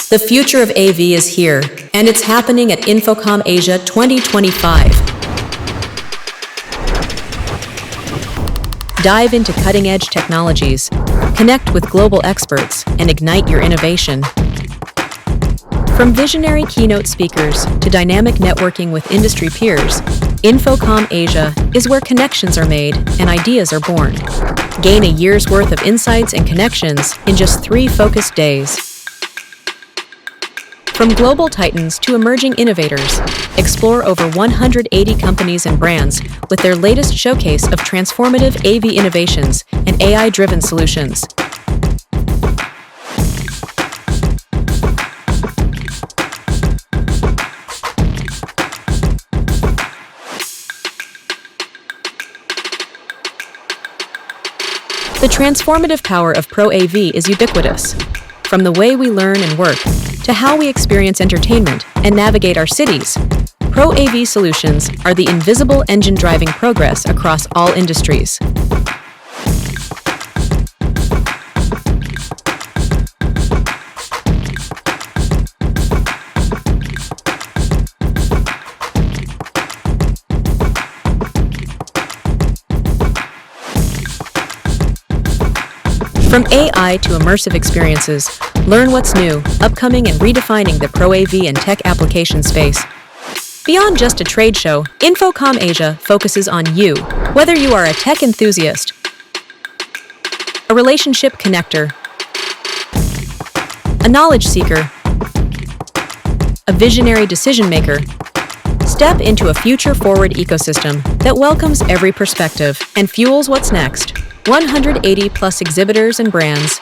The future of AV is here, and it's happening at InfoComm Asia 2025. Dive into cutting-edge technologies, connect with global experts, and ignite your innovation. From visionary keynote speakers to dynamic networking with industry peers, InfoComm Asia is where connections are made and ideas are born. Gain a year's worth of insights and connections in just 3 focused days. From global titans to emerging innovators, explore over 180 companies and brands with their latest showcase of transformative AV innovations and AI-driven solutions. The transformative power of Pro AV is ubiquitous. From the way we learn and work, to how we experience entertainment and navigate our cities, Pro AV solutions are the invisible engine driving progress across all industries. From AI to immersive experiences, learn what's new, upcoming, and redefining the Pro AV and tech application space. Beyond just a trade show, InfoComm Asia focuses on you, whether you are a tech enthusiast, a relationship connector, a knowledge seeker, a visionary decision maker. Step into a future-forward ecosystem that welcomes every perspective and fuels what's next. 180 plus exhibitors and brands,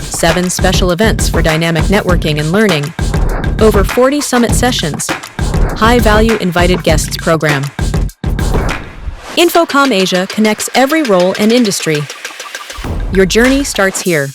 7 special events for dynamic networking and learning, over 40 summit sessions, high-value invited guests program. InfoComm Asia connects every role and industry. Your journey starts here.